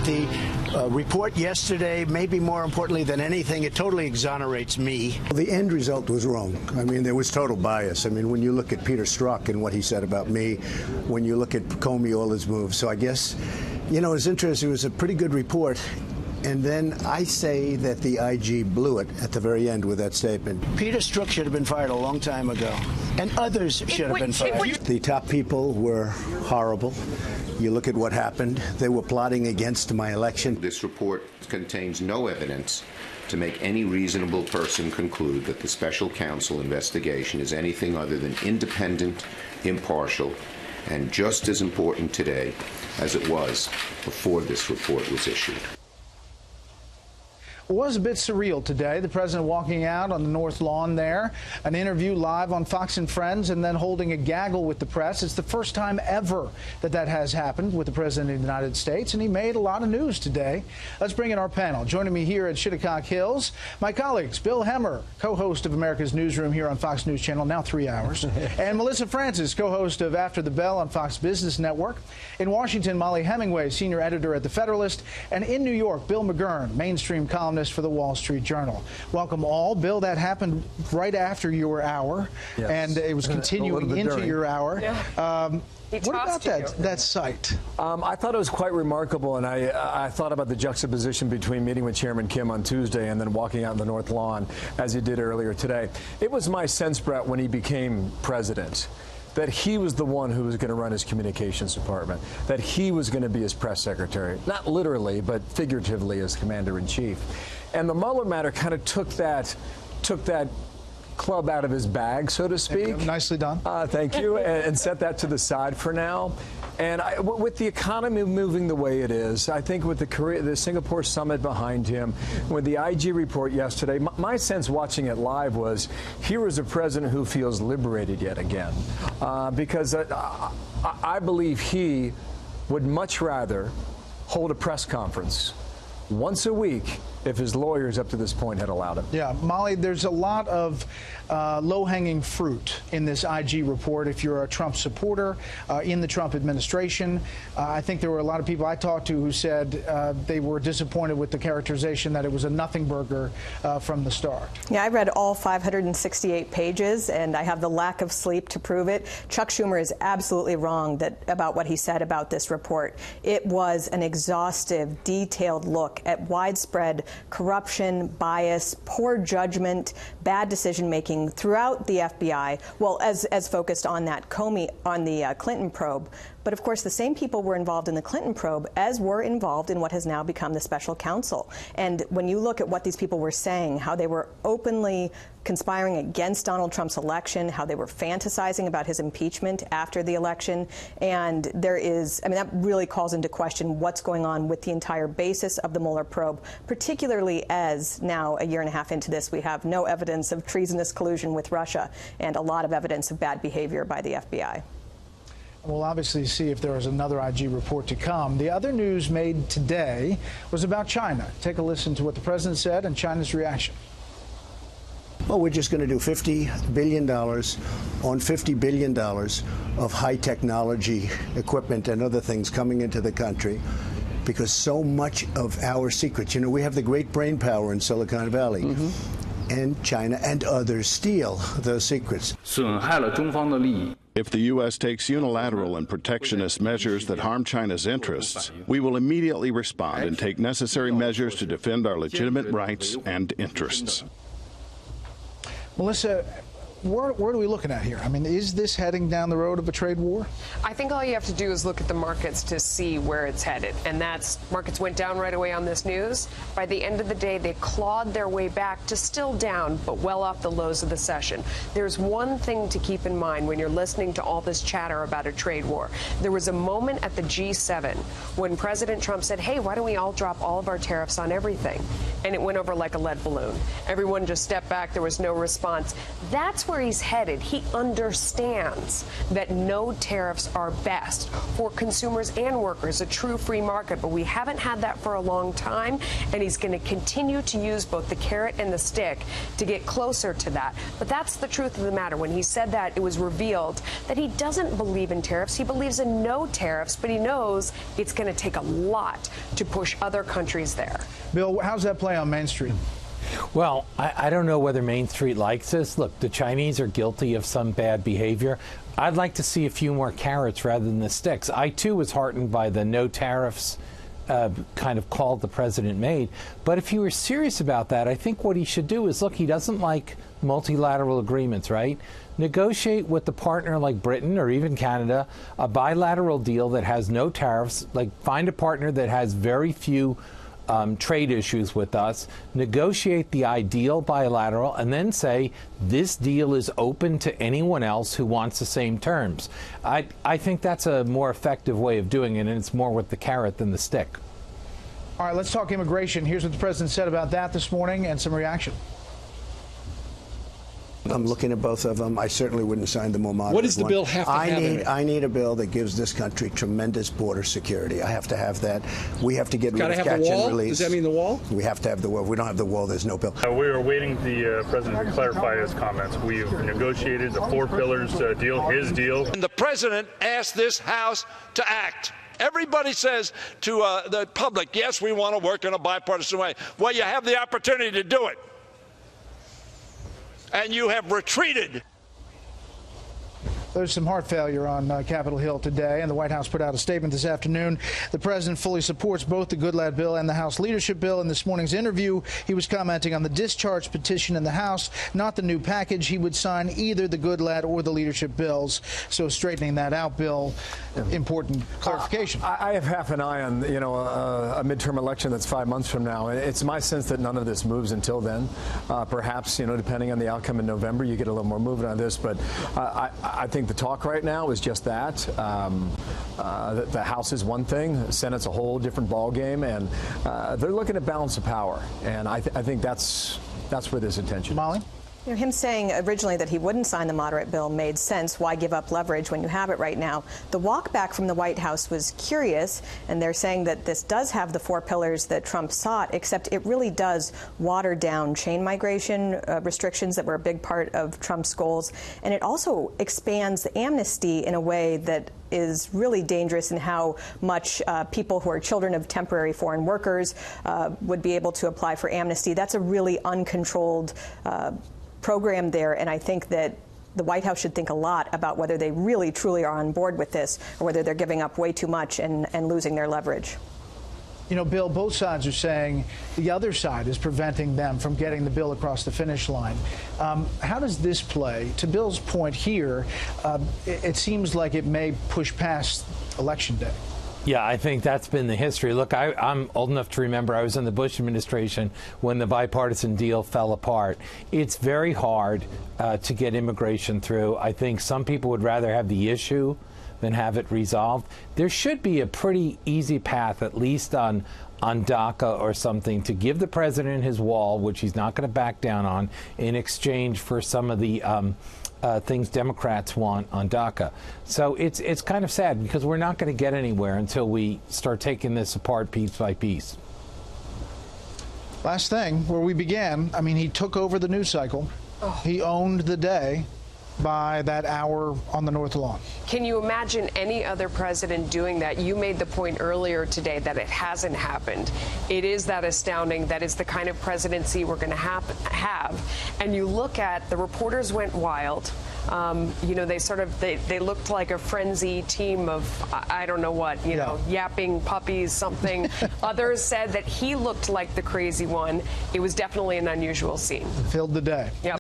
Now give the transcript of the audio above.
The report yesterday, maybe more importantly than anything, it totally exonerates me. The end result was wrong. I mean, there was total bias. I mean, when you look at Peter Strzok and what he said about me, when you look at Comey, all his moves. So I guess, you know, it's interesting. It was a pretty good report. And then I say that the IG blew it at the very end with that statement. Peter Strzok should have been fired a long time ago, and others should have been fired. The top people were horrible. You look at what happened. They were plotting against my election. This report contains no evidence to make any reasonable person conclude that the special counsel investigation is anything other than independent, impartial, and just as important today as it was before this report was issued. It was a bit surreal today. The president walking out on the North Lawn there, an interview live on Fox and Friends, and then holding a gaggle with the press. It's the first time ever that that has happened with the president of the United States, and he made a lot of news today. Let's bring in our panel. Joining me here at Shinnecock Hills, my colleagues, Bill Hemmer, co-host of America's Newsroom here on Fox News Channel, now 3 hours, and Melissa Francis, co-host of After the Bell on Fox Business Network. In Washington, Molly Hemingway, senior editor at The Federalist, and in New York, Bill McGurn, mainstream columnist for the Wall Street Journal. Welcome all. Bill, that happened right after your hour, yes, and it was continuing into your hour. Yeah. What about that site? I thought it was quite remarkable, and I thought about the juxtaposition between meeting with Chairman Kim on Tuesday and then walking out on the North Lawn, as he did earlier today. It was my sense, Brett, when he became president, that he was the one who was going to run his communications department, that he was going to be his press secretary, not literally, but figuratively as commander-in-chief. And the Mueller matter kind of took that club out of his bag, so to speak. Nicely done. Thank you, and set that to the side for now. And with the economy moving the way it is, I think with the Singapore summit behind him, with the IG report yesterday, my sense watching it live was here is a president who feels liberated yet again. Because I believe he would much rather hold a press conference once a week if his lawyers up to this point had allowed him. Yeah, Molly, there's a lot of low-hanging fruit in this IG report if you're a Trump supporter in the Trump administration. I think there were a lot of people I talked to who said they were disappointed with the characterization that it was a nothing burger from the start. Yeah, I read all 568 pages, and I have the lack of sleep to prove it. Chuck Schumer is absolutely wrong about what he said about this report. It was an exhaustive, detailed look at widespread corruption, bias, poor judgment, bad decision-making throughout the FBI, well, as focused on that Comey, on the Clinton probe. But of course, the same people were involved in the Clinton probe as were involved in what has now become the special counsel. And when you look at what these people were saying, how they were openly conspiring against Donald Trump's election, how they were fantasizing about his impeachment after the election, and there is, I mean, that really calls into question what's going on with the entire basis of the Mueller probe, particularly as now, a year and a half into this, we have no evidence of treasonous collusion with Russia and a lot of evidence of bad behavior by the FBI. We'll obviously see if there is another IG report to come. The other news made today was about China. Take a listen to what the president said and China's reaction. Well, we're just going to do $50 billion on $50 billion of high technology equipment and other things coming into the country, because so much of our secrets, you know, we have the great brain power in Silicon Valley, and China and others steal those secrets. If the U.S. takes unilateral and protectionist measures that harm China's interests, we will immediately respond and take necessary measures to defend our legitimate rights and interests. Melissa, where are we looking at here? I mean, is this heading down the road of a trade war? I think all you have to do is look at the markets to see where it's headed. And markets went down right away on this news. By the end of the day, they clawed their way back to still down, but well off the lows of the session. There's one thing to keep in mind when you're listening to all this chatter about a trade war. There was a moment at the G7 when President Trump said, hey, why don't we all drop all of our tariffs on everything? And it went over like a lead balloon. Everyone just stepped back. There was no response. That's where he's headed. He understands that no tariffs are best for consumers and workers, a true free market. But we haven't had that for a long time, and he's going to continue to use both the carrot and the stick to get closer to that. But that's the truth of the matter. When he said that, it was revealed that he doesn't believe in tariffs. He believes in no tariffs, but he knows it's going to take a lot to push other countries there. Bill, how's that play on Main Street? Well, I don't know whether Main Street likes this. Look, the Chinese are guilty of some bad behavior. I'd like to see a few more carrots rather than the sticks. I, too, was heartened by the no tariffs kind of call the president made. But if he were serious about that, I think what he should do is, look, he doesn't like multilateral agreements, right? Negotiate with a partner like Britain or even Canada, a bilateral deal that has no tariffs, like find a partner that has very few trade issues with us, negotiate the ideal bilateral, and then say this deal is open to anyone else who wants the same terms. I think that's a more effective way of doing it, and it's more with the carrot than the stick. All right, let's talk immigration. Here's what the president said about that this morning and some reaction. I'm looking at both of them. I certainly wouldn't sign the more moderate one. What does the bill have to have in it? I need a bill that gives this country tremendous border security. I have to have that. We have to get rid of catch and release. Does that mean the wall? We have to have the wall. If we don't have the wall, there's no bill. We are waiting the president to clarify his comments. We've negotiated the 4 pillars deal, his deal. And the president asked this House to act. Everybody says to the public, yes, we want to work in a bipartisan way. Well, you have the opportunity to do it. And you have retreated. There's some heart failure on Capitol Hill today, and the White House put out a statement this afternoon. The president fully supports both the Goodlatte bill and the House leadership bill. In this morning's interview, he was commenting on the discharge petition in the House, not the new package. He would sign either the Goodlatte or the leadership bills. So straightening that out, Bill, important clarification. I have half an eye on, a midterm election that's 5 months from now. It's my sense that none of this moves until then. Perhaps, depending on the outcome in November, you get a little more movement on this. But I think the talk right now is just that. The House is one thing, the Senate's a whole different ballgame, and they're looking at balance of power. And I think that's where there's attention. Molly? Him saying originally that he wouldn't sign the moderate bill made sense. Why give up leverage when you have it right now? The walk back from the White House was curious, and they're saying that this does have the 4 pillars that Trump sought, except it really does water down chain migration restrictions that were a big part of Trump's goals. And it also expands the amnesty in a way that is really dangerous in how much people who are children of temporary foreign workers would be able to apply for amnesty. That's a really uncontrolled program there, and I think that the White House should think a lot about whether they really truly are on board with this or whether they're giving up way too much and losing their leverage. Bill, both sides are saying the other side is preventing them from getting the bill across the finish line. How does this play? To Bill's point here, it seems like it may push past Election Day. Yeah, I think that's been the history. Look, I'm old enough to remember I was in the Bush administration when the bipartisan deal fell apart. It's very hard to get immigration through. I think some people would rather have the issue than have it resolved. There should be a pretty easy path, at least on DACA or something, to give the president his wall, which he's not going to back down on, in exchange for some of the things Democrats want on DACA. So it's kind of sad because we're not going to get anywhere until we start taking this apart piece by piece. Last thing, where we began, he took over the news cycle. He owned the day by that hour on the North Lawn. Can you imagine any other president doing that? You made the point earlier today that it hasn't happened. It is that astounding. That is the kind of presidency we're going to have. And you look at the reporters went wild. They looked like a frenzy team of I don't know what, yapping puppies, something. Others said that he looked like the crazy one. It was definitely an unusual scene. Filled the day. Yep.